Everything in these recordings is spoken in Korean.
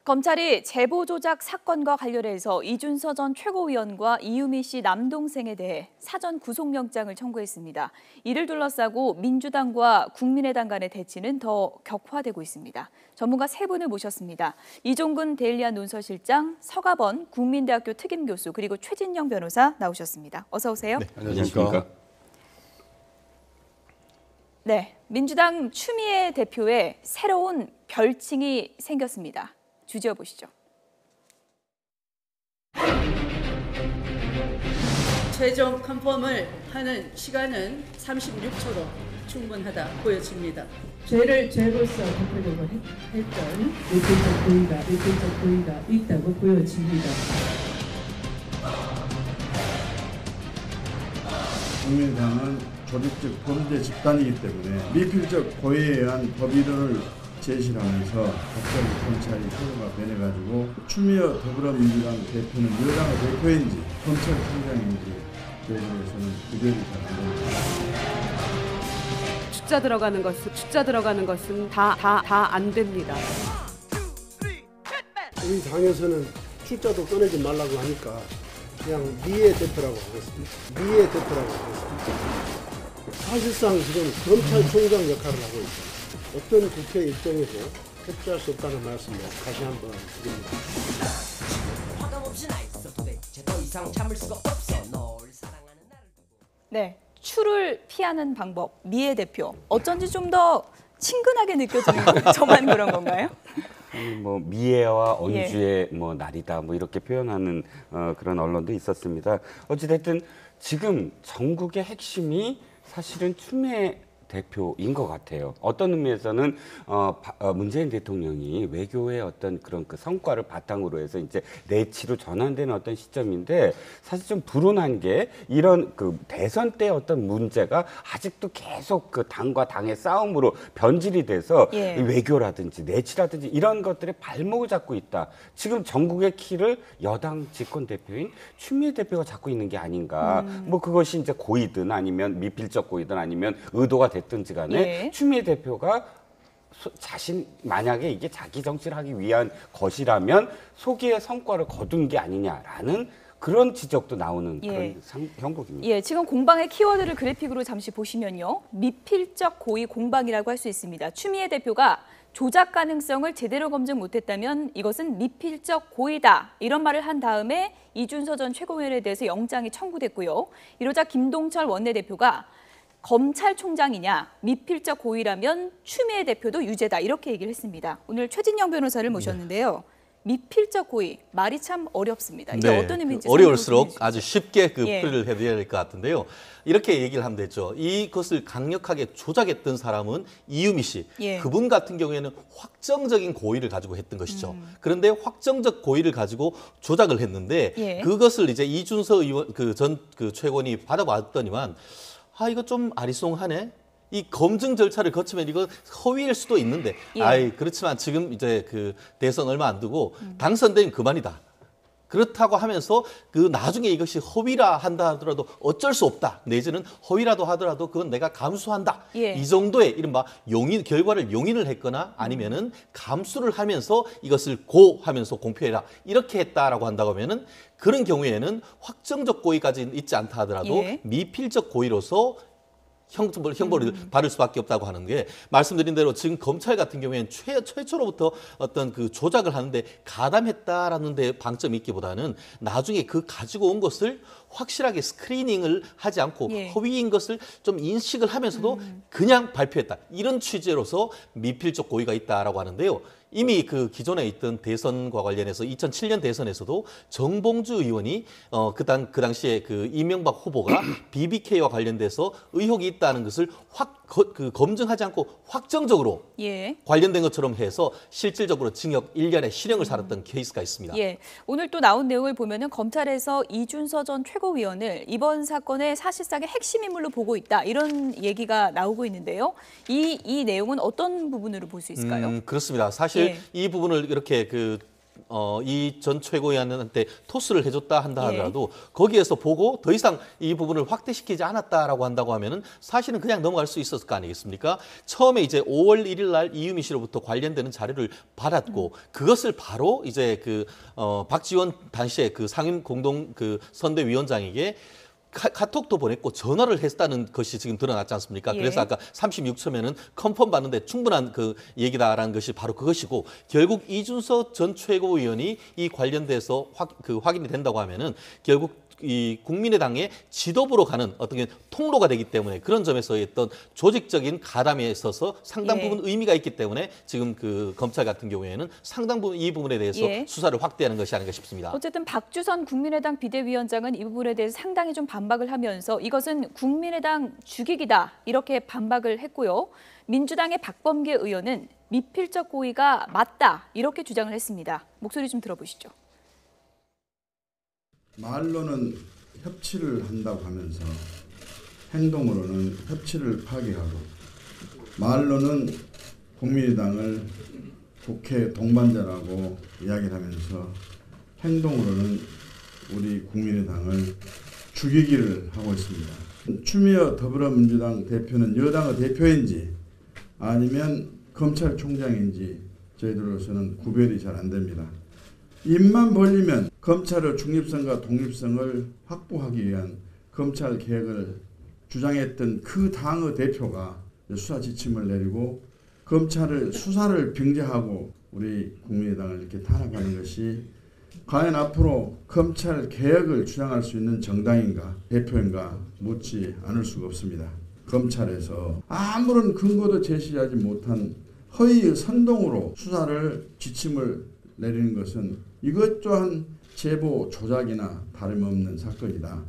검찰이 제보 조작 사건과 관련해서 이준서 전 최고위원과 이유미 씨 남동생에 대해 사전 구속영장을 청구했습니다. 이를 둘러싸고 민주당과 국민의당 간의 대치는 더 격화되고 있습니다. 전문가 세 분을 모셨습니다. 이종근 데일리안 논설실장, 서가번 국민대학교 특임교수, 그리고 최진영 변호사 나오셨습니다. 어서 오세요. 네, 안녕하십니까. 네, 민주당 추미애 대표의 새로운 별칭이 생겼습니다. 주지어 보시죠. 최종 컨펌을 하는 시간은 36초로 충분하다 보여집니다. 죄를 죄로서 대표적으로 했던 일대적 고의가 있다고 보여집니다. 국민의당은 조직적 범죄 집단이기 때문에 미필적 고의에 의한 법이론을 제시를 하면서 갑자기 검찰이 태도가 변해가지고 추미애 더불어민주당 대표는 여당의 대표인지 검찰총장인지 저희에 대해서는 구별이 잘 안 됩니다. 숫자 들어가는 것은 다 안 됩니다. 우리 당에서는 숫자도 꺼내지 말라고 하니까 그냥 미애 대표라고 하겠습니다. 미애 대표라고 하겠습니다. 사실상 지금 검찰총장 역할을 하고 있습니다. 어떤 국회 입장에서 협조할 수 없다는 말씀을 다시 한번 드립니다. 네, 추를 피하는 방법, 미애 대표. 어쩐지 좀 더 친근하게 느껴지는 저만 그런 건가요? 뭐 미애와 언주의 뭐 날이다 뭐 이렇게 표현하는 그런 언론도 있었습니다. 어찌됐든 지금 전국의 핵심이 사실은 추미애 대표인 것 같아요. 어떤 의미에서는 문재인 대통령이 외교의 어떤 그런 그 성과를 바탕으로 해서 이제 내치로 전환되는 어떤 시점인데, 사실 좀 불운한 게 이런 그 대선 때 어떤 문제가 아직도 계속 그 당과 당의 싸움으로 변질이 돼서 외교라든지 내치라든지 이런 것들의 발목을 잡고 있다. 지금 전국의 키를 여당 집권 대표인 추미애 대표가 잡고 있는 게 아닌가. 뭐 그것이 이제 고의든 아니면 미필적 고의든 아니면 의도가 됐든지 간에 추미애 대표가 자신 만약에 이게 자기 정치를 하기 위한 것이라면 소기의 성과를 거둔 게 아니냐라는 그런 지적도 나오는 그런 형국입니다. 지금 공방의 키워드를 그래픽으로 잠시 보시면요. 미필적 고의 공방이라고 할 수 있습니다. 추미애 대표가 조작 가능성을 제대로 검증 못했다면 이것은 미필적 고의다. 이런 말을 한 다음에 이준서 전 최고위원에 대해서 영장이 청구됐고요. 이러자 김동철 원내대표가 검찰총장이냐, 미필적 고의라면 추미애 대표도 유죄다, 이렇게 얘기를 했습니다. 오늘 최진영 변호사를 모셨는데요. 미필적 고의, 말이 참 어렵습니다. 이게 어떤 의미인지 어려울수록 아주 쉽게 풀이를 해드려야 될 것 같은데요. 이렇게 얘기를 하면 되죠. 이것을 강력하게 조작했던 사람은 이유미 씨. 그분 같은 경우에는 확정적인 고의를 가지고 했던 것이죠. 그런데 확정적 고의를 가지고 조작을 했는데 그것을 이제 이준서 의원 전 최고원이 받아봤더니만 이거 좀 아리송하네. 이 검증 절차를 거치면 이거 허위일 수도 있는데, 그렇지만 지금 이제 그 대선 얼마 안 두고 당선되면 그만이다. 그렇다고 하면서 그 나중에 이것이 허위라 한다 하더라도 어쩔 수 없다. 내지는 허위라도 하더라도 그건 내가 감수한다. 이 정도의 이른바 결과를 용인을 했거나 아니면은 감수를 하면서 이것을 고하면서 공표해라. 이렇게 했다라고 한다고 하면은 그런 경우에는 확정적 고의까지는 있지 않다 하더라도 미필적 고의로서 형벌을 받을 수밖에 없다고 하는 게, 말씀드린 대로 지금 검찰 같은 경우에는 최초로부터 어떤 그 조작을 하는데 가담했다라는 데 방점이 있기보다는 나중에 그 가지고 온 것을 확실하게 스크리닝을 하지 않고 허위인 것을 좀 인식을 하면서도 그냥 발표했다. 이런 취지로서 미필적 고의가 있다라고 하는데요. 이미 그 기존에 있던 대선과 관련해서 2007년 대선에서도 정봉주 의원이 그 당시에 그 이명박 후보가 BBK와 관련돼서 의혹이 있다는 것을 검증하지 않고 확정적으로 관련된 것처럼 해서 실질적으로 징역 1년의 실형을 살았던 케이스가 있습니다. 오늘 또 나온 내용을 보면은 검찰에서 이준서 전 최고위원을 이번 사건의 사실상의 핵심 인물로 보고 있다, 이런 얘기가 나오고 있는데요. 이 내용은 어떤 부분으로 볼 수 있을까요? 그렇습니다. 사실 이 부분을 이렇게 이 전 최고위원한테 토스를 해줬다 한다 하더라도 거기에서 보고 더 이상 이 부분을 확대시키지 않았다라고 한다고 하면은 사실은 그냥 넘어갈 수 있었을 거 아니겠습니까? 처음에 이제 5월 1일 날 이유미 씨로부터 관련되는 자료를 받았고 그것을 바로 이제 박지원 당시에 그 상임 공동 그 선대위원장에게 카톡도 보냈고 전화를 했다는 것이 지금 드러났지 않습니까? 그래서 아까 36초면은 컨펌 받는데 충분한 그 얘기다라는 것이 바로 그것이고 결국 이준석 전 최고위원이 이 관련돼서 확인이 된다고 하면은 결국 이 국민의당의 지도부로 가는 어떤 통로가 되기 때문에 그런 점에서의 어떤 조직적인 가담에 있어서 상당 부분 의미가 있기 때문에 지금 그 검찰 같은 경우에는 상당 부분 이 부분에 대해서 수사를 확대하는 것이 아닌가 싶습니다. 어쨌든 박주선 국민의당 비대위원장은 이 부분에 대해서 상당히 좀 반박을 하면서 이것은 국민의당 죽이기다 이렇게 반박을 했고요. 민주당의 박범계 의원은 미필적 고의가 맞다 이렇게 주장을 했습니다. 목소리 좀 들어보시죠. 말로는 협치를 한다고 하면서 행동으로는 협치를 파괴하고 말로는 국민의당을 국회 동반자라고 이야기를 하면서 행동으로는 우리 국민의당을 죽이기를 하고 있습니다. 추미애 더불어민주당 대표는 여당의 대표인지 아니면 검찰총장인지 저희들로서는 구별이 잘 안 됩니다. 입만 벌리면 검찰의 중립성과 독립성을 확보하기 위한 검찰 개혁을 주장했던 그 당의 대표가 수사 지침을 내리고 검찰을 수사를 병제하고 우리 국민의당을 이렇게 탄압하는 것이 과연 앞으로 검찰 개혁을 주장할 수 있는 정당인가 대표인가 묻지 않을 수가 없습니다. 검찰에서 아무런 근거도 제시하지 못한 허위의 선동으로 수사를 지침을 내리는 것은 이것 또한 제보 조작이나 다름없는 사건이다.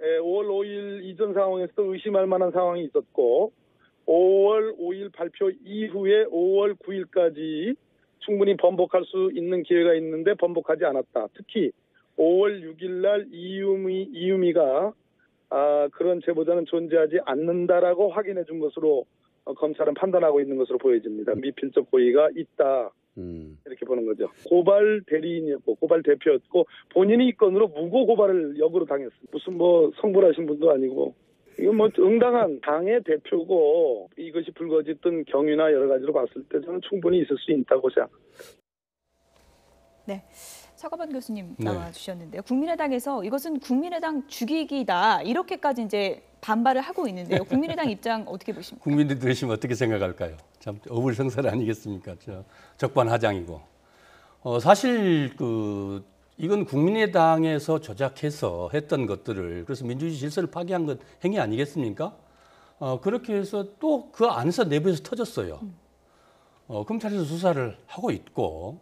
5월 5일 이전 상황에서도 의심할 만한 상황이 있었고 5월 5일 발표 이후에 5월 9일까지 충분히 번복할 수 있는 기회가 있는데 번복하지 않았다. 특히 5월 6일 날 이유미가 그런 제보자는 존재하지 않는다라고 확인해 준 것으로 검찰은 판단하고 있는 것으로 보여집니다. 미필적 고의가 있다. 이렇게 보는 거죠. 고발 대리인이었고 고발 대표였고 본인이 이 건으로 무고 고발을 역으로 당했습니다. 무슨 성불하신 분도 아니고 이건 응당한 당의 대표고 이것이 불거졌던 경위나 여러 가지로 봤을 때 저는 충분히 있을 수 있다고 생각합니다. 네. 서가번 교수님 나와주셨는데요. 국민의당에서 이것은 국민의당 죽이기다 이렇게까지 이제 반발을 하고 있는데요. 국민의당 입장 어떻게 보십니까? 국민들이 들으시면 어떻게 생각할까요? 참 어불성설 아니겠습니까? 적반하장이고. 사실 이건 국민의당에서 조작해서 했던 것들을 그래서 민주주의 질서를 파괴한 것 행위 아니겠습니까? 그렇게 해서 또 그 안에서 내부에서 터졌어요. 검찰에서 수사를 하고 있고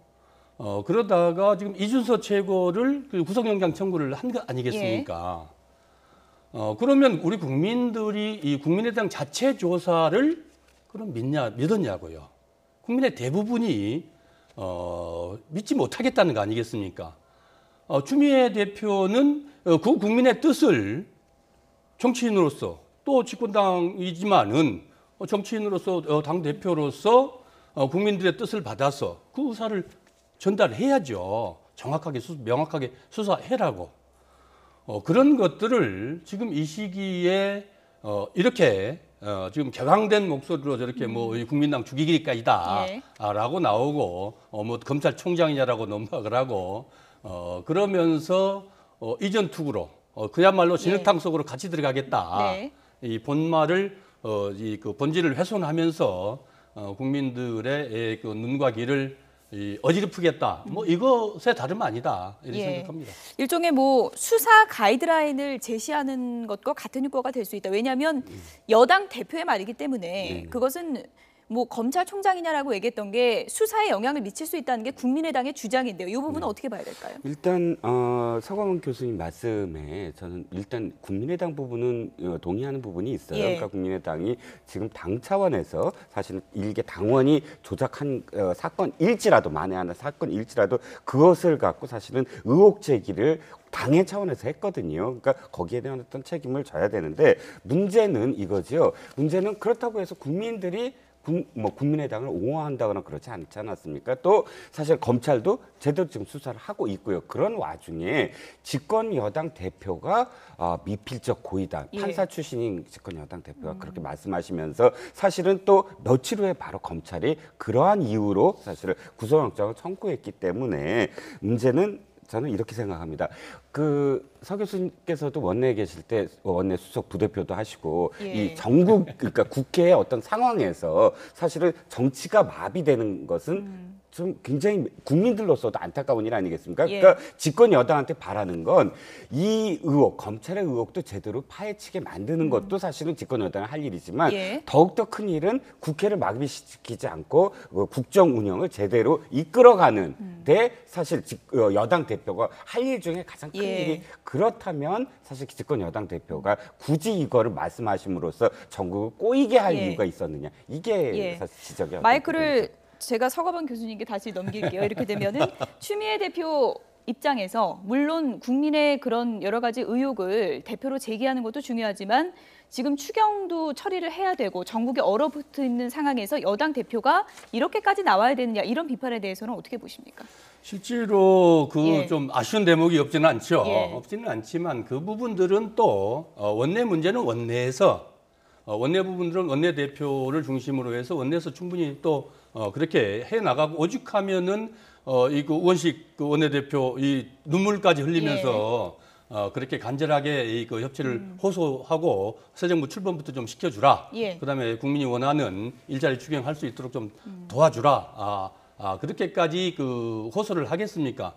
그러다가 지금 이준석 최고를 구속영장 청구를 한 거 아니겠습니까? 그러면 우리 국민들이 이 국민의당 자체 조사를 그럼 믿었냐고요. 국민의 대부분이 믿지 못하겠다는 거 아니겠습니까? 추미애 대표는 그 국민의 뜻을 정치인으로서 또 집권당이지만은 정치인으로서 당대표로서 국민들의 뜻을 받아서 그 의사를 전달해야죠. 정확하게 명확하게 수사해라고. 그런 것들을 지금 이 시기에 이렇게 지금 격앙된 목소리로 저렇게 국민당 죽이기까지다라고 나오고 검찰총장이냐라고 넘어가을 하고 그러면서 이전 투구로 그야말로 진흙탕 속으로 같이 들어가겠다. 이 본말을 그 본질을 훼손하면서 국민들의 그 눈과 귀를 어지럽히겠다. 이것에 다름 아니다. 이렇게 생각합니다. 일종의 수사 가이드라인을 제시하는 것과 같은 효과가 될 수 있다. 왜냐하면 여당 대표의 말이기 때문에 그것은 검찰총장이냐라고 얘기했던 게 수사에 영향을 미칠 수 있다는 게 국민의당의 주장인데요. 이 부분은 어떻게 봐야 될까요? 일단 서광훈 교수님 말씀에 저는 일단 국민의당 부분은 동의하는 부분이 있어요. 그러니까 국민의당이 지금 당 차원에서 사실 일개 당원이 조작한 사건일지라도 만에 하나 사건일지라도 그것을 갖고 사실은 의혹 제기를 당의 차원에서 했거든요. 그러니까 거기에 대한 어떤 책임을 져야 되는데 문제는 이거죠. 문제는 그렇다고 해서 국민들이 국민의당을 옹호한다거나 그렇지 않지 않았습니까? 또 사실 검찰도 제대로 지금 수사를 하고 있고요. 그런 와중에 집권 여당 대표가 미필적 고의다. 판사 출신인 집권 여당 대표가 그렇게 말씀하시면서 사실은 또 며칠 후에 바로 검찰이 그러한 이유로 사실은 구속영장을 청구했기 때문에 문제는 저는 이렇게 생각합니다. 서 교수님께서도 원내에 계실 때 원내 수석 부대표도 하시고 이 전국 그러니까 국회의 어떤 상황에서 사실은 정치가 마비되는 것은 좀 굉장히 국민들로서도 안타까운 일 아니겠습니까? 그러니까 집권 여당한테 바라는 건 이 의혹, 검찰의 의혹도 제대로 파헤치게 만드는 것도 사실은 집권 여당이 할 일이지만 더욱더 큰 일은 국회를 마비시키지 않고 국정 운영을 제대로 이끌어가는 데 사실 여당 대표가 할 일 중에 가장 큰 일이 그렇다면 사실 집권 여당 대표가 굳이 이거를 말씀하심으로써 전국을 꼬이게 할 이유가 있었느냐. 이게 사실 지적이 마이크를 제가 서가번 교수님께 다시 넘길게요. 이렇게 되면은 추미애 대표 입장에서 물론 국민의 그런 여러 가지 의혹을 대표로 제기하는 것도 중요하지만 지금 추경도 처리를 해야 되고 전국에 얼어붙어 있는 상황에서 여당 대표가 이렇게까지 나와야 되느냐 이런 비판에 대해서는 어떻게 보십니까? 실제로 좀 아쉬운 대목이 없지는 않죠. 없지는 않지만 그 부분들은 또 원내 문제는 원내에서 원내 부분들은 원내 대표를 중심으로 해서 원내에서 충분히 또 그렇게 해 나가고 오죽하면은 이거 우원식 그 원내대표 이 눈물까지 흘리면서 그렇게 간절하게 그 협치를 호소하고 새 정부 출범부터 좀 시켜주라. 그다음에 국민이 원하는 일자리 추경할 수 있도록 좀 도와주라. 그렇게까지 그 호소를 하겠습니까?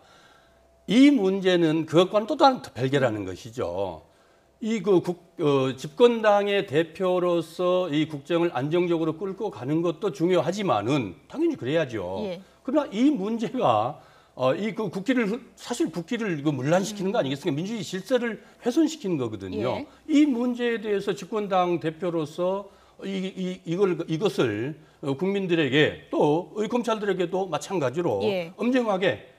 이 문제는 그것과는 또 다른 별개라는 것이죠. 집권당의 대표로서 이 국정을 안정적으로 끌고 가는 것도 중요하지만은 당연히 그래야죠. 그러나 이 문제가 국기를 사실 국기를 문란시키는 거 아니겠습니까? 민주주의 질서를 훼손시키는 거거든요. 이 문제에 대해서 집권당 대표로서 이것을 국민들에게 또 검찰들에게도 마찬가지로 엄정하게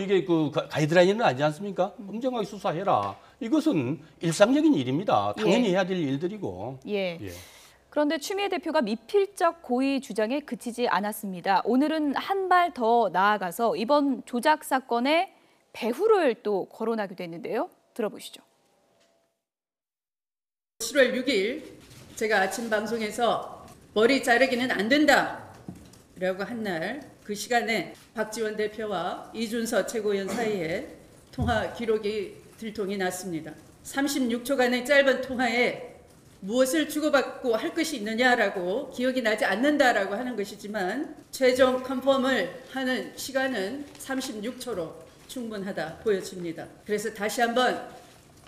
이게 가이드라인은 아니지 않습니까? 엄정하게 수사해라. 이것은 일상적인 일입니다. 당연히 해야 될 일들이고. 그런데 추미애 대표가 미필적 고의 주장에 그치지 않았습니다. 오늘은 한 발 더 나아가서 이번 조작 사건의 배후를 또 거론하기도 했는데요. 들어보시죠. 7월 6일 제가 아침 방송에서 머리 자르기는 안 된다 라고 한 날 그 시간에 박지원 대표와 이준서 최고위원 사이에 통화 기록이 들통이 났습니다. 36초간의 짧은 통화에 무엇을 주고받고 할 것이 있느냐라고 기억이 나지 않는다라고 하는 것이지만 최종 컨펌을 하는 시간은 36초로 충분하다 보여집니다. 그래서 다시 한번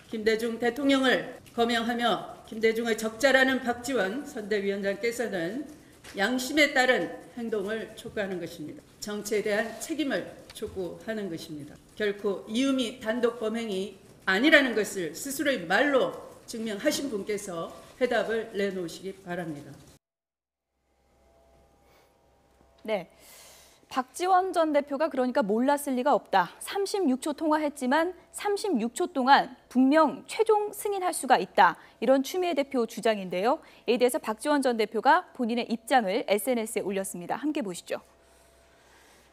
김대중 대통령을 거명하며 김대중의 적자라는 박지원 선대위원장께서는 양심에 따른 행동을 촉구하는 것입니다. 정치에 대한 책임을 촉구하는 것입니다. 결코 이유미 단독 범행이 아니라는 것을 스스로의 말로 증명하신 분께서 해답을 내놓으시기 바랍니다. 네, 박지원 전 대표가 그러니까 몰랐을 리가 없다. 36초 통화했지만 36초 동안 분명 최종 승인할 수가 있다. 이런 추미애 대표 주장인데요. 이에 대해서 박지원 전 대표가 본인의 입장을 SNS에 올렸습니다. 함께 보시죠.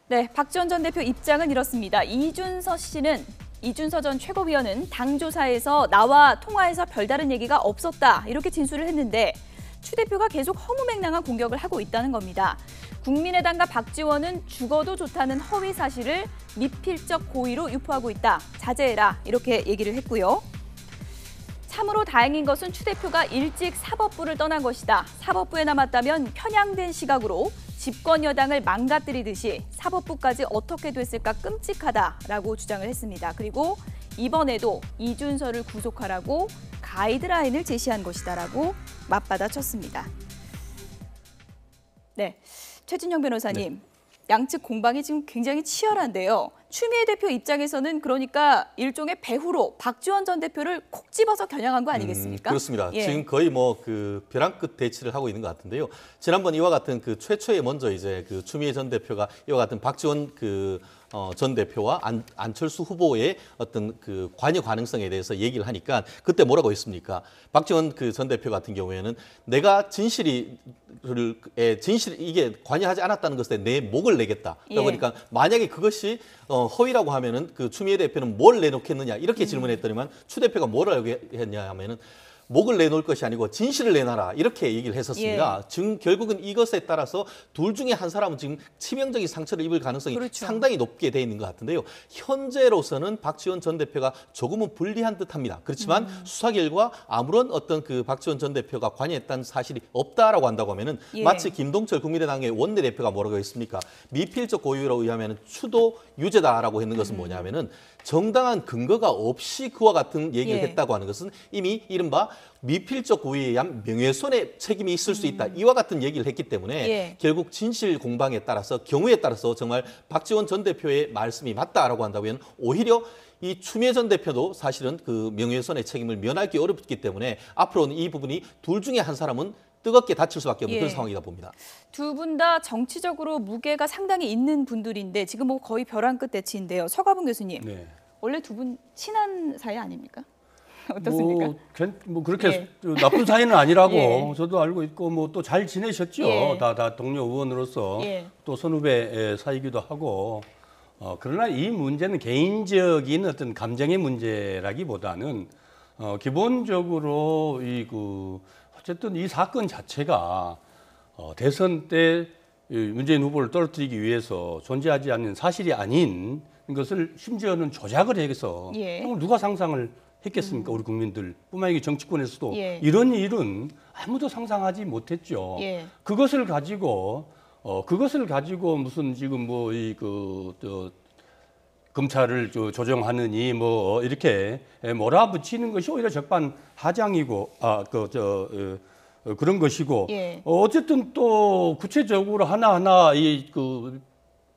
네, 박지원 전 대표 입장은 이렇습니다. 이준서 전 최고위원은 당 조사에서 나와 통화해서 별다른 얘기가 없었다. 이렇게 진술을 했는데 추 대표가 계속 허무맹랑한 공격을 하고 있다는 겁니다. 국민의당과 박지원은 죽어도 좋다는 허위 사실을 미필적 고의로 유포하고 있다. 자제해라. 이렇게 얘기를 했고요. 참으로 다행인 것은 추 대표가 일찍 사법부를 떠난 것이다. 사법부에 남았다면 편향된 시각으로 집권 여당을 망가뜨리듯이 사법부까지 어떻게 됐을까 끔찍하다라고 주장을 했습니다. 그리고 이번에도 이준서를 구속하라고 가이드라인을 제시한 것이다라고 맞받아쳤습니다. 네, 최진영 변호사님, 양측 공방이 지금 굉장히 치열한데요. 추미애 대표 입장에서는 그러니까 일종의 배후로 박지원 전 대표를 콕 집어서 겨냥한 거 아니겠습니까? 그렇습니다. 예. 지금 거의 뭐 그 벼랑 끝 대치를 하고 있는 것 같은데요. 지난번 이와 같은 그 최초에 먼저 이제 그 추미애 전 대표가 이와 같은 박지원 전 대표와 안철수 후보의 어떤 그 관여 가능성에 대해서 얘기를 하니까 그때 뭐라고 했습니까? 박지원 전 대표 같은 경우에는 내가 진실 이게 관여하지 않았다는 것에 내 목을 내겠다. 그러니까 만약에 그것이 허위라고 하면은 그 추미애 대표는 뭘 내놓겠느냐 이렇게 질문했더니만 추 대표가 뭐라고 했냐 하면은 목을 내놓을 것이 아니고 진실을 내놔라 이렇게 얘기를 했었습니다. 지금 결국은 이것에 따라서 둘 중에 한 사람은 지금 치명적인 상처를 입을 가능성이 상당히 높게 돼 있는 것 같은데요. 현재로서는 박지원 전 대표가 조금은 불리한 듯합니다. 그렇지만 수사 결과 아무런 어떤 그 박지원 전 대표가 관여했다는 사실이 없다라고 한다고 하면은 마치 김동철 국민의당의 원내대표가 뭐라고 했습니까? 미필적 고의로 의하면 추도 유죄다라고 했는 것은 뭐냐면은 정당한 근거가 없이 그와 같은 얘기를 했다고 하는 것은 이미 이른바 미필적 고의에 의한 명예훼손의 책임이 있을 수 있다. 이와 같은 얘기를 했기 때문에 결국 진실 공방에 따라서 경우에 따라서 정말 박지원 전 대표의 말씀이 맞다라고 한다면 오히려 이 추미애 전 대표도 사실은 그 명예훼손의 책임을 면하기 어렵기 때문에 앞으로는 이 부분이 둘 중에 한 사람은 뜨겁게 다칠 수밖에 없는 그런 상황이다 봅니다. 두 분 다 정치적으로 무게가 상당히 있는 분들인데 지금 뭐 거의 벼랑 끝 대치인데요. 서가분 교수님, 원래 두 분 친한 사이 아닙니까? 어떻습니까? 뭐 그렇게 나쁜 사이는 아니라고 저도 알고 있고 뭐 또 잘 지내셨죠. 다 동료 의원으로서 또 선후배 사이기도 하고. 그러나 이 문제는 개인적인 어떤 감정의 문제라기보다는 기본적으로 어쨌든 이 사건 자체가 대선 때 문재인 후보를 떨어뜨리기 위해서 존재하지 않는 사실이 아닌 것을 심지어는 조작을 해서 누가 상상을 했겠습니까? 우리 국민들 뿐만 아니라 정치권에서도 이런 일은 아무도 상상하지 못했죠. 그것을 가지고 무슨 지금 뭐 검찰을 조정하느니 뭐 이렇게 몰아붙이는 것이 오히려 적반하장이고 그런 것이고 어쨌든 또 구체적으로 하나하나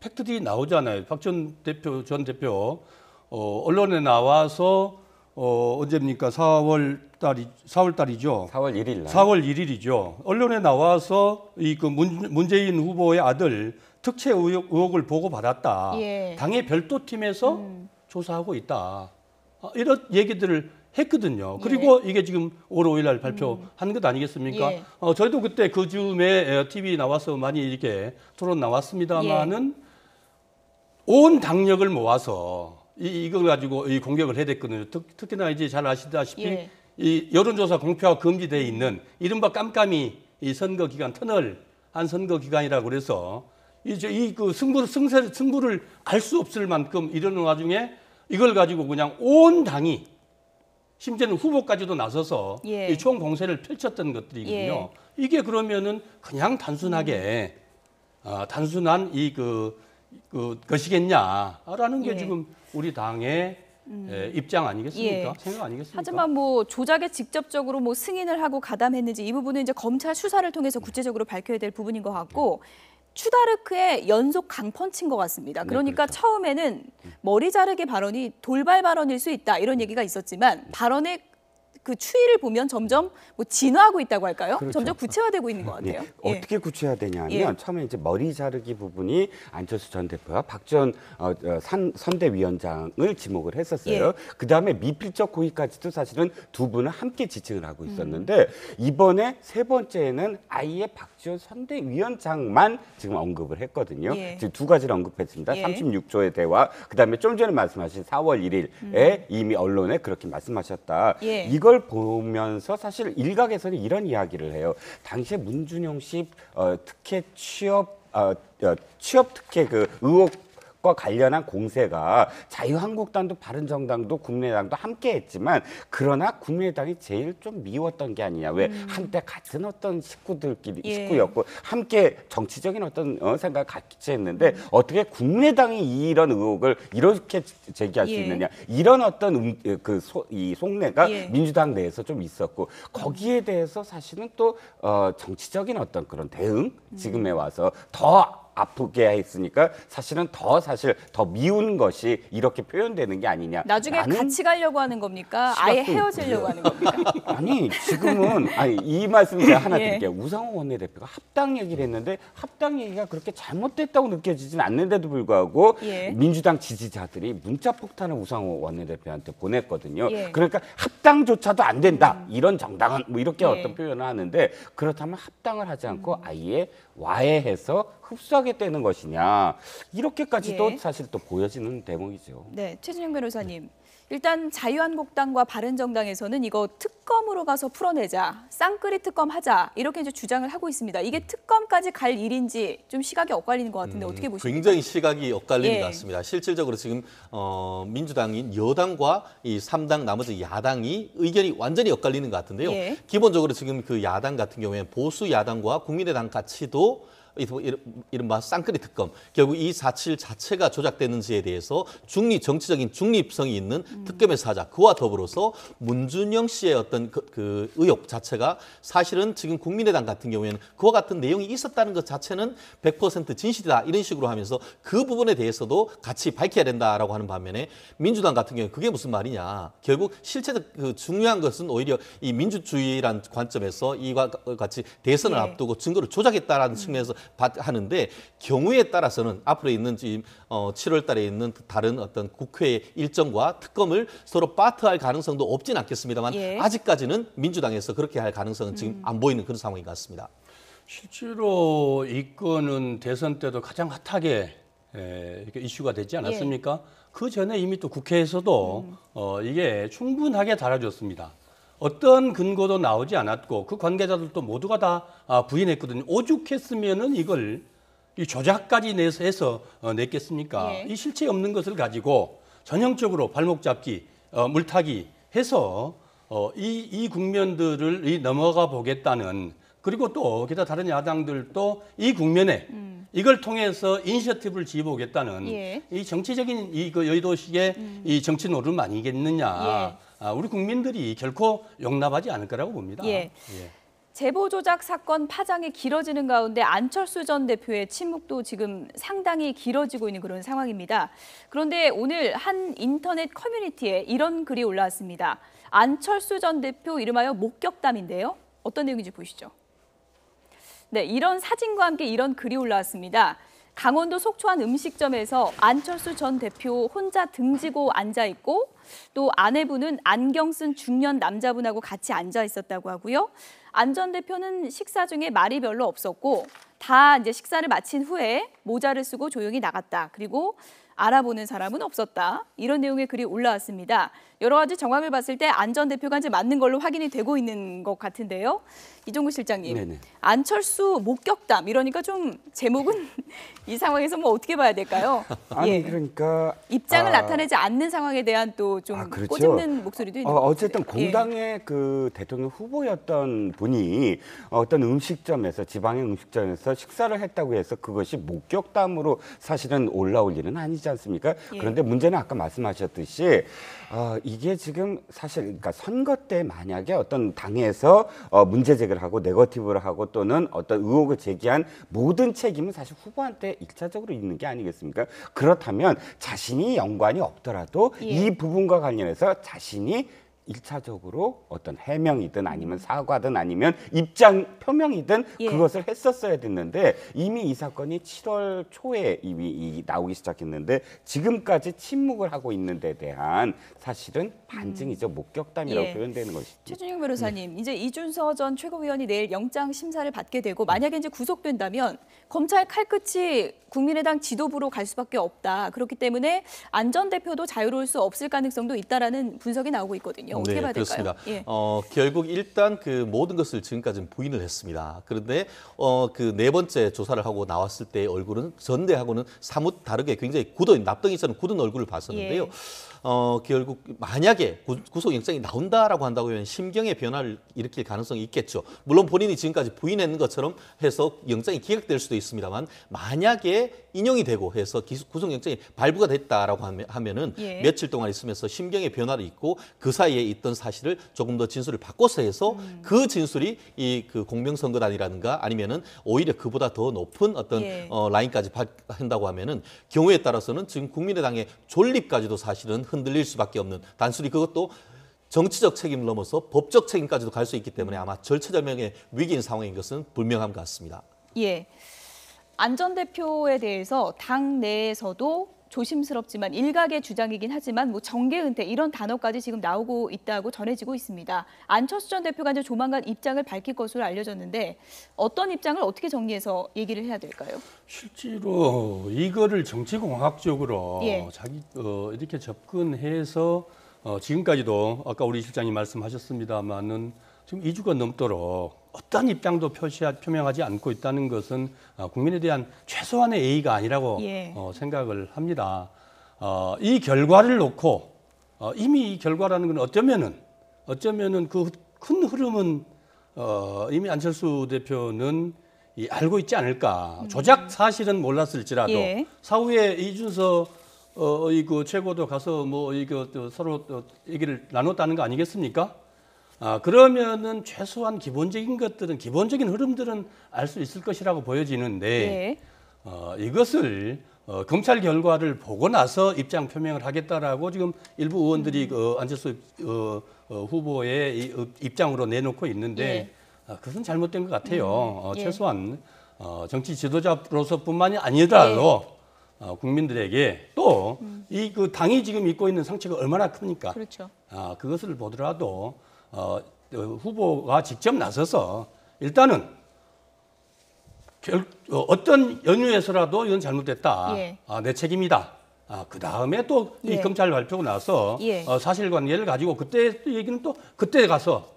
팩트들이 나오잖아요. 박 전 대표 언론에 나와서 언제입니까? 4월 달이죠. 4월 1일 날. 4월 1일이죠. 언론에 나와서 문재인 후보의 아들 특채 의혹을 보고받았다. 당의 별도팀에서 조사하고 있다. 이런 얘기들을 했거든요. 그리고 이게 지금 5월 5일 날 발표한 것 아니겠습니까? 저희도 그때 그 즈음에 TV 나와서 많이 이렇게 토론 나왔습니다만은 온 당력을 모아서 이걸 가지고 이 공격을 해야 됐거든요. 특히나 이제 잘 아시다시피 이 여론조사 공표가 금지되어 있는 이른바 깜깜이 이 선거 기간 터널 한 선거 기간이라고 그래서 승부를 알 수 없을 만큼 이러는 와중에 이걸 가지고 그냥 온 당이 심지어는 후보까지도 나서서 이 총공세를 펼쳤던 것들이거든요. 이게 그러면은 그냥 단순하게 단순한 것이겠냐라는 게 지금 우리 당의 입장 아니겠습니까? 생각 아니겠습니까? 하지만 뭐 조작에 직접적으로 뭐 승인을 하고 가담했는지 이 부분은 이제 검찰 수사를 통해서 구체적으로 밝혀야 될 부분인 것 같고 추다르크의 연속 강펀치인 것 같습니다. 그러니까 그렇죠. 처음에는 머리 자르기 발언이 돌발 발언일 수 있다 이런 얘기가 있었지만 발언의 그 추이를 보면 점점 뭐 진화하고 있다고 할까요? 점점 구체화되고 있는 것 같아요. 어떻게 구체화되냐면 처음에 이제 머리 자르기 부분이 안철수 전 대표와 박지원 선대위원장을 지목을 했었어요. 그다음에 미필적 고의까지도 사실은 두 분은 함께 지칭을 하고 있었는데 이번에 세 번째는 아예 박지원 선대위원장만 지금 언급을 했거든요. 지금 두 가지를 언급했습니다. 36조의 대화, 그다음에 좀 전에 말씀하신 4월 1일에 이미 언론에 그렇게 말씀하셨다. 이걸 보면서 사실 일각에서는 이런 이야기를 해요. 당시에 문준용 씨 특혜 취업 특혜 그 의혹과 관련한 공세가 자유한국당도 바른정당도 국민의당도 함께했지만 그러나 국민의당이 제일 좀 미웠던 게 아니냐. 왜 한때 같은 어떤 식구였고 함께 정치적인 어떤 생각을 같이 했는데 어떻게 국민의당이 이런 의혹을 이렇게 제기할 수 있느냐. 이런 어떤 이 속내가 민주당 내에서 좀 있었고 거기에 대해서 사실은 또 정치적인 어떤 그런 대응 지금에 와서 더 아프게 했으니까 사실은 더 미운 것이 이렇게 표현되는 게 아니냐. 나중에 같이 가려고 하는 겁니까? 아예 헤어지려고 하는 겁니까? 아니 지금은 이 말씀 제가 하나 예. 드릴게요. 우상호 원내대표가 합당 얘기를 했는데 합당 얘기가 그렇게 잘못됐다고 느껴지진 않는데도 불구하고 예. 민주당 지지자들이 문자 폭탄을 우상호 원내대표한테 보냈거든요. 예. 그러니까 합당조차도 안 된다. 이런 정당은 뭐 이렇게 예. 어떤 표현을 하는데 그렇다면 합당을 하지 않고 아예 와해해서 흡수하게 되는 것이냐. 이렇게까지도 예. 사실 또 보여지는 대목이죠. 네, 최진영 변호사님. 일단 자유한국당과 바른정당에서는 이거 특검으로 가서 풀어내자, 쌍끌이 특검 하자 이렇게 이제 주장을 하고 있습니다. 이게 특검까지 갈 일인지 좀 시각이 엇갈리는 것 같은데 어떻게 보십니까? 굉장히 시각이 엇갈리는 예. 것 같습니다. 실질적으로 지금 민주당인 여당과 이 3당 나머지 야당이 의견이 완전히 엇갈리는 것 같은데요. 예. 기본적으로 지금 그 야당 같은 경우에는 보수 야당과 국민의당 가치도 이른바 쌍끌이 특검, 결국 이 사실 자체가 조작되는지에 대해서 정치적인 중립성이 있는 특검에서 하자. 그와 더불어서 문준영 씨의 어떤 그 의혹 자체가 사실은 지금 국민의당 같은 경우에는 그와 같은 내용이 있었다는 것 자체는 100% 진실이다. 이런 식으로 하면서 그 부분에 대해서도 같이 밝혀야 된다라고 하는 반면에 민주당 같은 경우는 그게 무슨 말이냐. 결국 실체적 중요한 것은 오히려 이 민주주의란 관점에서 이와 같이 대선을 예. 앞두고 증거를 조작했다라는 측면에서 하는데 경우에 따라서는 앞으로 있는 지금 7월 달에 있는 다른 어떤 국회의 일정과 특검을 서로 파트할 가능성도 없진 않겠습니다만 예. 아직까지는 민주당에서 그렇게 할 가능성은 지금 안 보이는 그런 상황인 것 같습니다. 실제로 이 건은 대선 때도 가장 핫하게 이렇게 이슈가 되지 않았습니까? 그 전에 이미 또 국회에서도 이게 충분하게 다뤄졌습니다. 어떤 근거도 나오지 않았고 그 관계자들도 모두가 다 부인했거든요. 오죽했으면은 이걸 이 조작까지 해서 냈겠습니까? 예. 이 실체 없는 것을 가지고 전형적으로 발목 잡기, 물타기 해서 이 국면들을 넘어가 보겠다는, 그리고 또 기타 다른 야당들도 이 국면에 이걸 통해서 이니셔티브를 지어보겠다는 예. 이 정치적인 그 여의도식의 이 정치 노름 아니겠느냐. 우리 국민들이 결코 용납하지 않을 거라고 봅니다. 예. 제보 조작 사건 파장이 길어지는 가운데 안철수 전 대표의 침묵도 지금 상당히 길어지고 있는 그런 상황입니다. 그런데 오늘 한 인터넷 커뮤니티에 이런 글이 올라왔습니다. 안철수 전 대표 이름하여 목격담인데요. 어떤 내용인지 보시죠. 네, 이런 사진과 함께 이런 글이 올라왔습니다. 강원도 속초 한 음식점에서 안철수 전 대표 혼자 등지고 앉아 있고 또 아내분은 안경 쓴 중년 남자분하고 같이 앉아 있었다고 하고요. 안 전 대표는 식사 중에 말이 별로 없었고 다 이제 식사를 마친 후에 모자를 쓰고 조용히 나갔다. 그리고 알아보는 사람은 없었다. 이런 내용의 글이 올라왔습니다. 여러 가지 정황을 봤을 때 안 전 대표가 이제 맞는 걸로 확인이 되고 있는 것 같은데요. 이종구 실장님, 네네. 안철수 목격담 이러니까 좀 제목은 이 상황에서 뭐 어떻게 봐야 될까요? 아니 그러니까 입장을 나타내지 않는 상황에 대한 또 좀 그렇죠. 꼬집는 목소리도 있는 것 같아요. 어쨌든 공당의 그 대통령 후보였던 분이 어떤 음식점에서 지방의 음식점에서 식사를 했다고 해서 그것이 목격담으로 사실은 올라올 일은 아니지 않습니까? 예. 그런데 문제는 아까 말씀하셨듯이 이게 지금 사실 그러니까 선거 때 만약에 어떤 당에서 문제 제기를 하고 네거티브를 하고 또는 어떤 의혹을 제기한 모든 책임은 사실 후보한테 일차적으로 있는 게 아니겠습니까? 그렇다면 자신이 연관이 없더라도 예. 이 부분과 관련해서 자신이 일차적으로 어떤 해명이든 아니면 사과든 아니면 입장 표명이든 예. 그것을 했었어야 됐는데 이미 이 사건이 7월 초에 이미 나오기 시작했는데 지금까지 침묵을 하고 있는 데 대한 사실은 반증이죠. 목격담이라고 예. 표현되는 것이죠. 최준영 변호사님, 이제 이준서 전 최고위원이 내일 영장 심사를 받게 되고 만약에 이제 구속된다면 검찰 칼끝이 국민의당 지도부로 갈 수밖에 없다. 그렇기 때문에 안 전 대표도 자유로울 수 없을 가능성도 있다라는 분석이 나오고 있거든요. 어떻게 봐야 그렇습니다. 될까요? 예. 결국 일단 그 모든 것을 지금까지는 부인을 했습니다. 그런데 그 네 번째 조사를 하고 나왔을 때의 얼굴은 전대하고는 사뭇 다르게 굉장히 납덩이처럼 굳은 얼굴을 봤었는데요. 예. 결국 만약에 구속영장이 나온다라고 한다고 하면 심경의 변화를 일으킬 가능성이 있겠죠. 물론 본인이 지금까지 부인했는 것처럼 해서 영장이 기각될 수도 있습니다만 만약에 인용이 되고 해서 구속영장이 발부가 됐다라고 하면은 예. 며칠 동안 있으면서 심경의 변화를 있고 그 사이에 있던 사실을 조금 더 진술을 바꿔서 해서 그 진술이 이 그 공명선거단이라든가 아니면은 오히려 그보다 더 높은 어떤 라인까지 한다고 하면은 경우에 따라서는 지금 국민의당의 존립까지도 사실은 흔들릴 수밖에 없는 단순히 그것도 정치적 책임을 넘어서 법적 책임까지도 갈 수 있기 때문에 아마 절체절명의 위기인 상황인 것은 분명한 것 같습니다. 예. 안 전 대표에 대해서 당 내에서도 조심스럽지만 일각의 주장이긴 하지만 뭐 정계 은퇴 이런 단어까지 지금 나오고 있다고 전해지고 있습니다. 안철수 전 대표가 이제 조만간 입장을 밝힐 것으로 알려졌는데 어떤 입장을 어떻게 정리해서 얘기를 해야 될까요? 실제로 이거를 정치공학적으로 자기 이렇게 접근해서 지금까지도 아까 우리 실장님 말씀하셨습니다만은 지금 2주가 넘도록 어떤 입장도 표명하지 않고 있다는 것은 국민에 대한 최소한의 예의가 아니라고 생각을 합니다. 이 결과를 놓고 이미 이 결과라는 건 어쩌면은 그 큰 흐름은 이미 안철수 대표는 알고 있지 않을까. 조작 사실은 몰랐을지라도 사후에 이준석 이거 최고도 가서 뭐 이거 서로 얘기를 나눴다는 거 아니겠습니까? 그러면은 최소한 기본적인 것들은 기본적인 흐름들은 알 수 있을 것이라고 보여지는데 이것을 검찰 결과를 보고 나서 입장 표명을 하겠다라고 지금 일부 의원들이 안철수 후보의 입장으로 내놓고 있는데 그것은 잘못된 것 같아요. 최소한 정치 지도자로서뿐만이 아니더라도 국민들에게 또 이 그 당이 지금 입고 있는 상처가 얼마나 크니까 그렇죠. 그것을 보더라도 후보가 직접 나서서 일단은 어떤 연유에서라도 이건 잘못됐다. 내 책임이다. 그 다음에 또 이 검찰 발표가 나서 사실관계를 가지고 그때 얘기는 또 그때 가서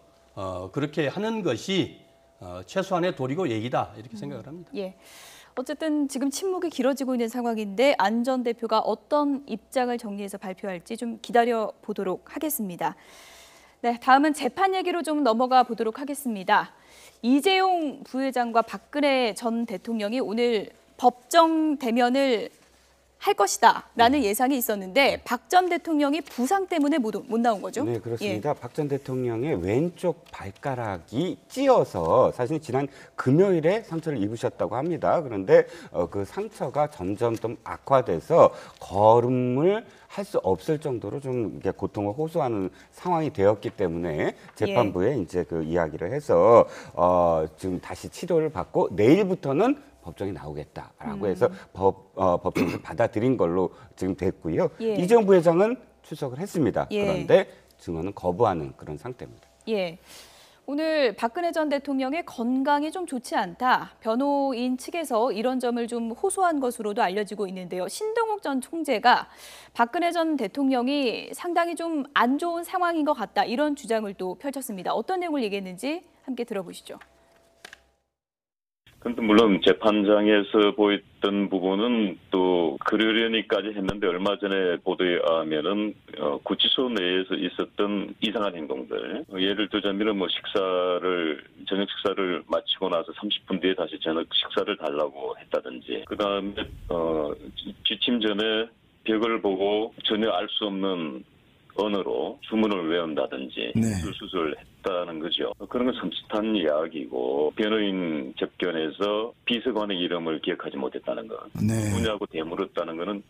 그렇게 하는 것이 최소한의 도리고 예의다 이렇게 생각을 합니다. 어쨌든 지금 침묵이 길어지고 있는 상황인데 안 전 대표가 어떤 입장을 정리해서 발표할지 좀 기다려 보도록 하겠습니다. 네, 다음은 재판 얘기로 좀 넘어가 보도록 하겠습니다. 이재용 부회장과 박근혜 전 대통령이 오늘 법정 대면을 할 것이다라는 예상이 있었는데 박 전 대통령이 부상 때문에 못 나온 거죠? 네, 그렇습니다. 박 전 대통령의 왼쪽 발가락이 찧어서 사실 지난 금요일에 상처를 입으셨다고 합니다. 그런데 그 상처가 점점 좀 악화돼서 걸음을 할 수 없을 정도로 좀 고통을 호소하는 상황이 되었기 때문에 재판부에 이제 그 이야기를 해서 지금 다시 치료를 받고 내일부터는 법정에 나오겠다라고 해서 법정에서 받아들인 걸로 지금 됐고요. 이재용 부회장은 출석을 했습니다. 그런데 증언은 거부하는 그런 상태입니다. 오늘 박근혜 전 대통령의 건강이 좀 좋지 않다. 변호인 측에서 이런 점을 좀 호소한 것으로도 알려지고 있는데요. 신동욱 전 총재가 박근혜 전 대통령이 상당히 좀 안 좋은 상황인 것 같다. 이런 주장을 또 펼쳤습니다. 어떤 내용을 얘기했는지 함께 들어보시죠. 그런데 물론 재판장에서 보였던 부분은 또 그러려니까지 했는데 얼마 전에 보도에 의하면은 구치소 내에서 있었던 이상한 행동들, 예를 들자면 뭐 저녁 식사를 마치고 나서 30분 뒤에 다시 저녁 식사를 달라고 했다든지, 그 다음에 취침 전에 벽을 보고 전혀 알 수 없는 언어로 주문을 외운다든지 수술을 했다는 거죠. 그런 건 섬찟한 이야기고, 변호인 접견에서 비서관의 이름을 기억하지 못했다는 것, 누구냐고 되물었다는 것은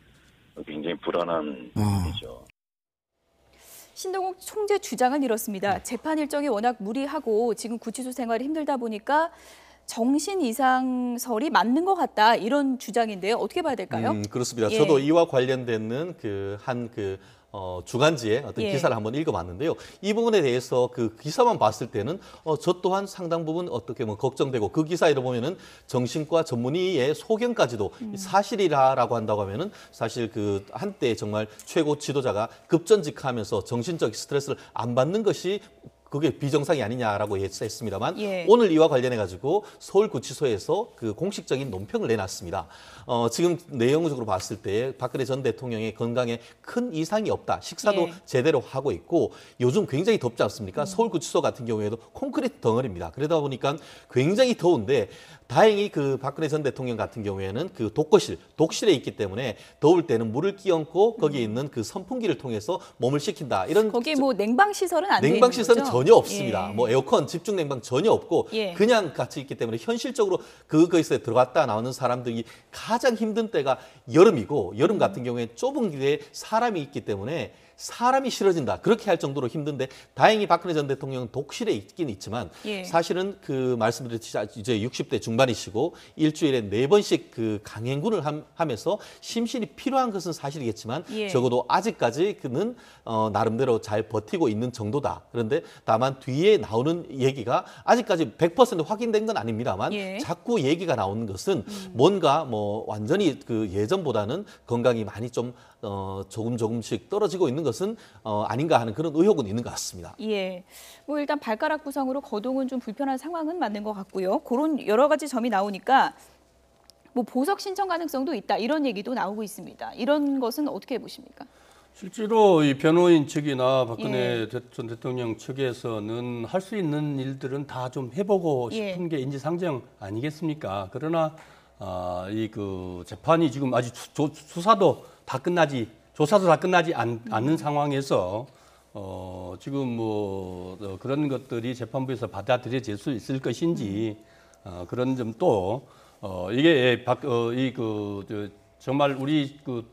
굉장히 불안한 일이죠. 신동욱 총재 주장은 이렇습니다. 재판 일정이 워낙 무리하고 지금 구치소 생활이 힘들다 보니까 정신 이상설이 맞는 것 같다, 이런 주장인데요. 어떻게 봐야 될까요? 그렇습니다. 저도 이와 관련된 주간지에 어떤 기사를 한번 읽어봤는데요. 이 부분에 대해서 그 기사만 봤을 때는 저 또한 상당 부분 어떻게 걱정되고, 그 기사에도 보면은 정신과 전문의의 소견까지도 사실이라고 한다고 하면은 사실 그 한때 정말 최고 지도자가 급전직하면서 정신적 스트레스를 안 받는 것이 그게 비정상이 아니냐라고 했습니다만 오늘 이와 관련해 가지고 서울구치소에서 그 공식적인 논평을 내놨습니다. 지금 내용적으로 봤을 때 박근혜 전 대통령의 건강에 큰 이상이 없다. 식사도 제대로 하고 있고, 요즘 굉장히 덥지 않습니까? 서울구치소 같은 경우에도 콘크리트 덩어리입니다. 그러다 보니까 굉장히 더운데 다행히 그 박근혜 전 대통령 같은 경우에는 그 독실에 있기 때문에 더울 때는 물을 끼얹고 거기에 있는 그 선풍기를 통해서 몸을 식힌다. 이런 거기 뭐 냉방 시설은 안 돼 있는 냉방 시설은 거죠? 전혀 없습니다. 예. 뭐 에어컨, 집중 냉방 전혀 없고 예. 그냥 같이 있기 때문에 현실적으로 그거에서 들어갔다 나오는 사람들이 가장 힘든 때가 여름이고 여름 같은 경우에 좁은 길에 사람이 있기 때문에 사람이 싫어진다. 그렇게 할 정도로 힘든데 다행히 박근혜 전 대통령은 독실에 있긴 있지만 예. 사실은 그 말씀드렸듯이 이제 60대 중반이시고 일주일에 4번씩 그 강행군을 하면서 심신이 필요한 것은 사실이겠지만 예. 적어도 아직까지 그는 나름대로 잘 버티고 있는 정도다. 그런데 다만 뒤에 나오는 얘기가 아직까지 100% 확인된 건 아닙니다만 예. 자꾸 얘기가 나오는 것은 뭔가 뭐 완전히 그 예전보다는 건강이 많이 좀 조금씩 떨어지고 있는 것은 아닌가 하는 그런 의혹은 있는 것 같습니다. 예. 뭐 일단 발가락 부상으로 거동은 좀 불편한 상황은 맞는 것 같고요. 그런 여러 가지 점이 나오니까 뭐 보석 신청 가능성도 있다. 이런 얘기도 나오고 있습니다. 이런 것은 어떻게 보십니까? 실제로 이 변호인 측이나 박근혜 예. 전 대통령 측에서는 할 수 있는 일들은 다 좀 해보고 싶은 게 인지상정 아니겠습니까? 그러나 이 그 재판이 지금 아직 조사도 다 끝나지 않는 상황에서 지금 뭐 그런 것들이 재판부에서 받아들여질 수 있을 것인지 그런 점도 이게 정말 우리 그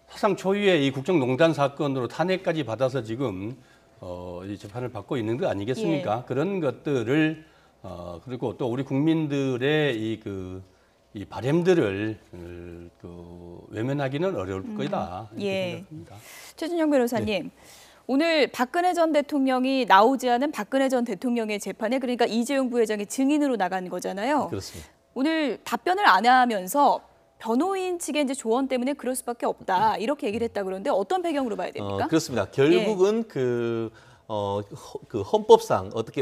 사상 초유의 이 국정농단 사건으로 탄핵까지 받아서 지금 이 재판을 받고 있는 거 아니겠습니까? 예. 그런 것들을 그리고 또 우리 국민들의 이 바램들을 외면하기는 어려울 거다 이렇게 예. 생각합니다. 최준영 변호사님, 오늘 박근혜 전 대통령이 나오지 않은 박근혜 전 대통령의 재판에 그러니까 이재용 부회장이 증인으로 나간 거잖아요. 그렇습니다. 오늘 답변을 안 하면서 변호인 측의 이제 조언 때문에 그럴 수밖에 없다 이렇게 얘기를 했다 그러는데 어떤 배경으로 봐야 됩니까? 그렇습니다. 결국은 그 헌법상 어떻게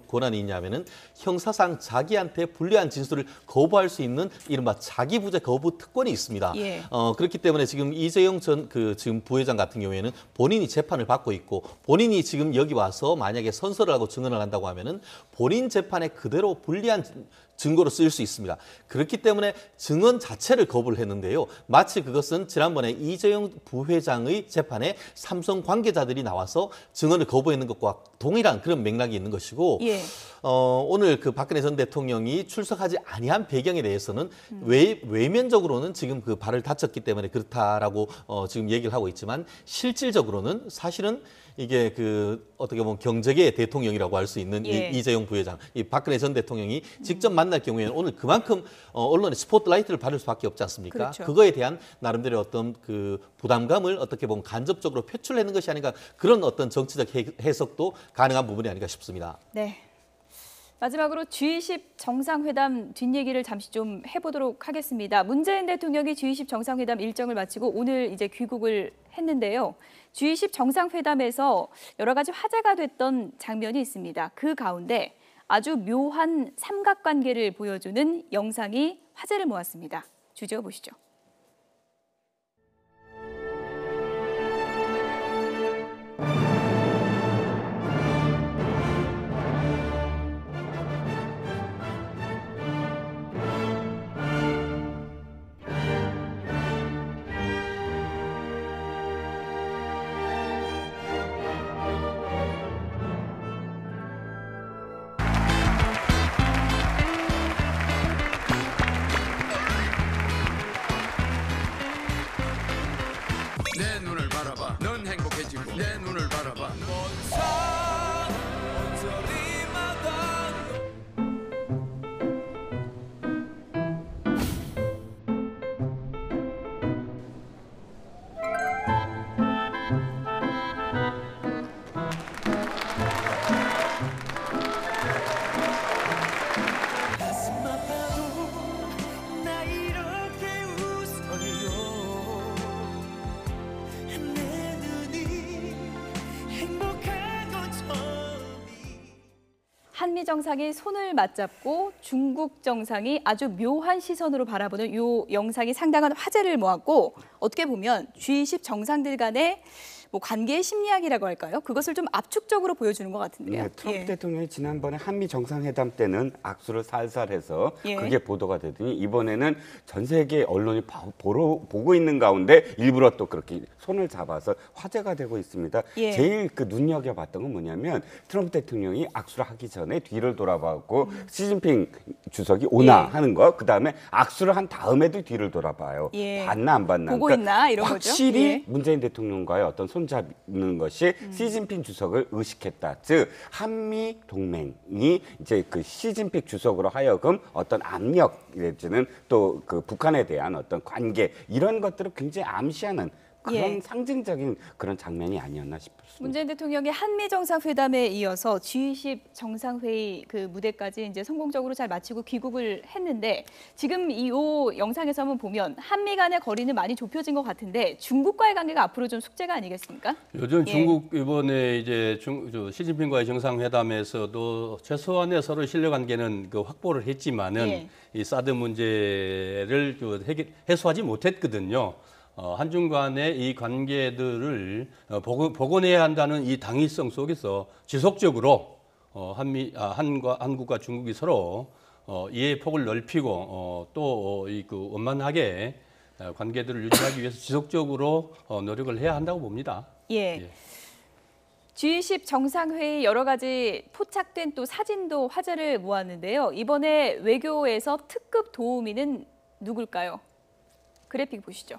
권한이 있냐면은 형사상 자기한테 불리한 진술을 거부할 수 있는 이른바 자기부재 거부 특권이 있습니다. 예. 그렇기 때문에 지금 이재용 지금 부회장 같은 경우에는 본인이 재판을 받고 있고 본인이 지금 여기 와서 만약에 선서를 하고 증언을 한다고 하면은 본인 재판에 그대로 불리한 증거로 쓰일 수 있습니다. 그렇기 때문에 증언 자체를 거부를 했는데요. 마치 그것은 지난번에 이재용 부회장의 재판에 삼성 관계자들이 나와서 증언을 거부했는 것과 동일한 그런 맥락이 있는 것이고 예. 오늘 그 박근혜 전 대통령이 출석하지 아니한 배경에 대해서는 외면적으로는 지금 그 발을 다쳤기 때문에 그렇다라고 지금 얘기를 하고 있지만 실질적으로는 사실은 이게 그 어떻게 보면 경제계의 대통령이라고 할 수 있는 예. 이재용 부회장, 이 박근혜 전 대통령이 직접 만날 경우에는 오늘 그만큼 언론에 스포트라이트를 받을 수밖에 없지 않습니까? 그렇죠. 그거에 대한 나름대로 어떤 그 부담감을 어떻게 보면 간접적으로 표출하는 것이 아닌가 그런 어떤 정치적 해석도 가능한 부분이 아닌가 싶습니다. 네. 마지막으로 G20 정상회담 뒷얘기를 잠시 좀 해보도록 하겠습니다. 문재인 대통령이 G20 정상회담 일정을 마치고 오늘 이제 귀국을 했는데요. G20 정상회담에서 여러 가지 화제가 됐던 장면이 있습니다. 그 가운데 아주 묘한 삼각관계를 보여주는 영상이 화제를 모았습니다. 주제어 보시죠. 내 눈을 바라봐 넌 행복해지고 내 눈을 바라봐 내 눈이 행복해 한미 정상이 손을 맞잡고 중국 정상이 아주 묘한 시선으로 바라보는 이 영상이 상당한 화제를 모았고 어떻게 보면 G20 정상들 간의 뭐 관계의 심리학이라고 할까요? 그것을 좀 압축적으로 보여주는 것 같은데요. 네, 트럼프 대통령이 지난번에 한미 정상회담 때는 악수를 살살해서 그게 보도가 되더니 이번에는 전 세계 언론이 보고 있는 가운데 일부러 또 그렇게 손을 잡아서 화제가 되고 있습니다. 제일 그 눈여겨봤던 건 뭐냐면 트럼프 대통령이 악수를 하기 전에 뒤를 돌아봤고 시진핑 주석이 오나 하는 거, 그다음에 악수를 한 다음에도 뒤를 돌아봐요. 봤나 안 봤나. 보고 있나 이런 거죠. 확실히 문재인 대통령과의 어떤 손잡는 것이 시진핑 주석을 의식했다. 즉 한미 동맹이 이제 그 시진핑 주석으로 하여금 어떤 압력 내지는 또 그 북한에 대한 어떤 관계 이런 것들을 굉장히 암시하는 그런 상징적인 그런 장면이 아니었나 싶습니다. 문재인 대통령의 한미 정상회담에 이어서 G20 정상회의 그 무대까지 이제 성공적으로 잘 마치고 귀국을 했는데 지금 이 영상에서 한번 보면 한미 간의 거리는 많이 좁혀진 것 같은데 중국과의 관계가 앞으로 좀 숙제가 아니겠습니까? 요즘 중국 이번에 이제 시진핑과의 정상회담에서도 최소한의 서로 신뢰 관계는 그 확보를 했지만은 이 사드 문제를 해소하지 못했거든요. 한중 간의 이 관계들을 복원해야 한다는 이 당위성 속에서 지속적으로 한국과 중국이 서로 이해 폭을 넓히고 또 그 원만하게 관계들을 유지하기 위해서 지속적으로 노력을 해야 한다고 봅니다. G20 정상회의 여러 가지 포착된 또 사진도 화제를 모았는데요. 이번에 외교에서 특급 도우미는 누굴까요? 그래픽 보시죠.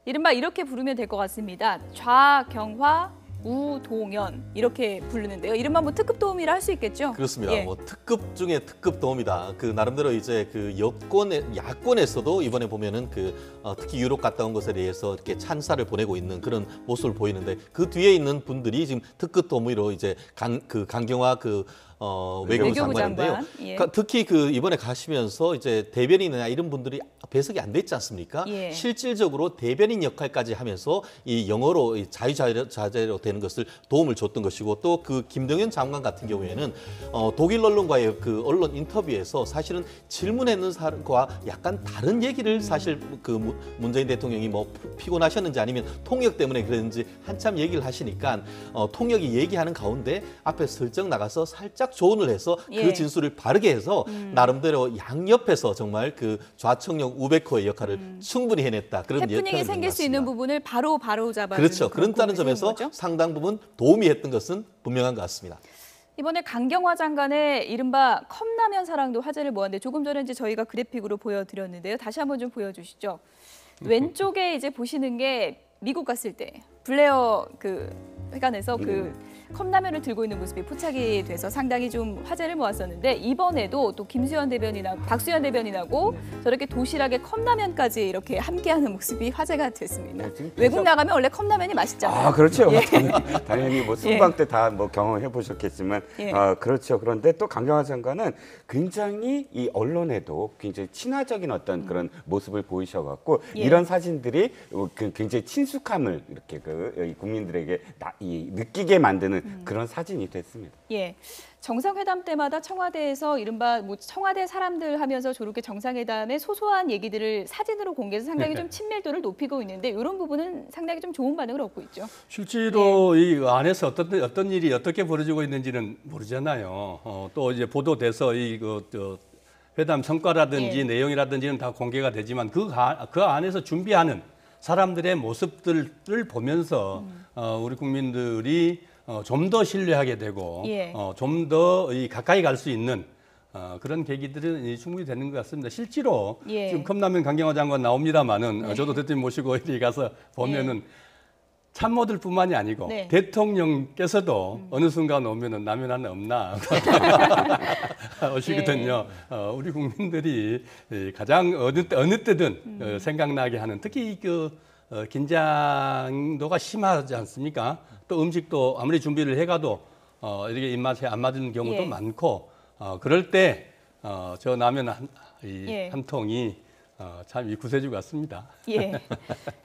이른바 이렇게 부르면 될 것 같습니다. 좌경화, 우동현 이렇게 부르는데요. 이른바 뭐 특급 도우미라 할 수 있겠죠? 그렇습니다. 뭐 특급 중에 특급 도우미다. 그 나름대로 이제 그 야권에서도 이번에 보면은 특히 유럽 갔다 온 것에 대해서 이렇게 찬사를 보내고 있는 그런 모습을 보이는데 그 뒤에 있는 분들이 지금 특급 도우미로 이제 강경화 외교부 장관인데요. 특히 이번에 가시면서 이제 대변인이나 이런 분들이 배석이 안 됐지 않습니까? 실질적으로 대변인 역할까지 하면서 이 영어로 자유자재로 되는 것을 도움을 줬던 것이고 또 그 김동연 장관 같은 경우에는 독일 언론과의 그 언론 인터뷰에서 사실은 질문했는 사람과 약간 다른 얘기를 사실 그 문재인 대통령이 뭐 피곤하셨는지 아니면 통역 때문에 그랬는지 한참 얘기를 하시니까 통역이 얘기하는 가운데 앞에 슬쩍 나가서 살짝 조언을 해서 그 진술을 바르게 해서 나름대로 양옆에서 정말 그 좌청력 우베코의 역할을 충분히 해냈다. 그런 해프닝이 생길 수 있는 부분을 바로 잡아주는 그렇죠. 그런다는 점에서 상당 부분 도움이 했던 것은 분명한 것 같습니다. 이번에 강경화 장관의 이른바 컵라면 사랑도 화제를 모았는데 조금 전에 이제 저희가 그래픽으로 보여드렸는데요. 다시 한번 좀 보여주시죠. 왼쪽에 이제 보시는 게 미국 갔을 때 블레어 그 회관에서 그 컵라면을 들고 있는 모습이 포착이 돼서 상당히 좀 화제를 모았었는데 이번에도 또 김수현 대변인하고 박수현 대변인하고 저렇게 도시락에 컵라면까지 이렇게 함께하는 모습이 화제가 됐습니다. 외국 나가면 원래 컵라면이 맛있잖아요. 아 그렇죠. 당연히 뭐 순방 때 다 뭐 경험해 보셨겠지만 그렇죠. 그런데 또 강경화 장관은 굉장히 이 언론에도 굉장히 친화적인 어떤 그런 모습을 보이셔갖고 이런 사진들이 굉장히 친숙함을 이렇게 국민들에게 느끼게 만드는 그런 사진이 됐습니다. 정상회담 때마다 청와대에서 이른바 뭐 청와대 사람들 하면서 저렇게 정상회담의 소소한 얘기들을 사진으로 공개해서 상당히 좀 친밀도를 높이고 있는데 이런 부분은 상당히 좀 좋은 반응을 얻고 있죠. 실제로 이 안에서 어떤 일이 어떻게 벌어지고 있는지는 모르잖아요. 또 이제 보도돼서 회담 성과라든지 내용이라든지는 다 공개가 되지만 그 안에서 준비하는 사람들의 모습들을 보면서 우리 국민들이 좀 더 신뢰하게 되고 좀 더 가까이 갈 수 있는 그런 계기들은 충분히 되는 것 같습니다. 실제로 지금 컵라면 강경화 장관 나옵니다마는 저도 대통령 모시고 어디 가서 보면은 참모들뿐만이 아니고 대통령께서도 어느 순간 오면은 라면 하나 없나 오시거든요. 우리 국민들이 가장 어느 때든 생각나게 하는 특히 긴장도가 심하지 않습니까? 또 음식도 아무리 준비를 해가도 이렇게 입맛에 안 맞는 경우도 많고 그럴 때 저 라면 한 통이 참 구세주 같습니다.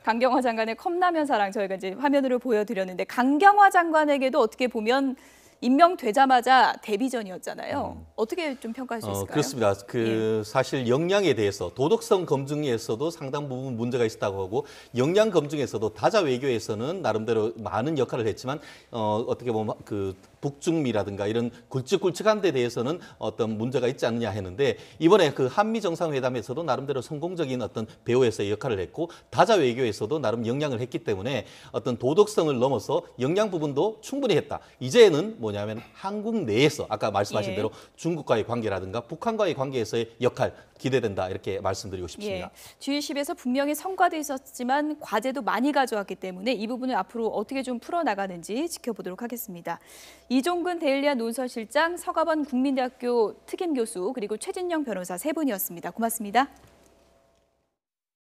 강경화 장관의 컵라면 사랑 저희가 이제 화면으로 보여드렸는데 강경화 장관에게도 어떻게 보면 임명되자마자 데뷔전이었잖아요. 어떻게 좀 평가할 수 있을까요? 그렇습니다. 사실 역량에 대해서 도덕성 검증에서도 상당 부분 문제가 있었다고 하고 역량 검증에서도 다자 외교에서는 나름대로 많은 역할을 했지만 어떻게 보면 그 북중미라든가 이런 굵직굵직한 데 대해서는 어떤 문제가 있지 않느냐 했는데 이번에 그 한미 정상회담에서도 나름대로 성공적인 어떤 배후에서의 역할을 했고 다자 외교에서도 나름 역량을 했기 때문에 어떤 도덕성을 넘어서 역량 부분도 충분히 했다. 이제는 뭐냐면 한국 내에서 아까 말씀하신 대로 중국과의 관계라든가 북한과의 관계에서의 역할 기대된다 이렇게 말씀드리고 싶습니다. G20에서 분명히 성과도 있었지만 과제도 많이 가져왔기 때문에 이 부분을 앞으로 어떻게 좀 풀어나가는지 지켜보도록 하겠습니다. 이종근 데일리아 논설실장, 서가번 국민대학교 특임교수 그리고 최진영 변호사 세 분이었습니다. 고맙습니다.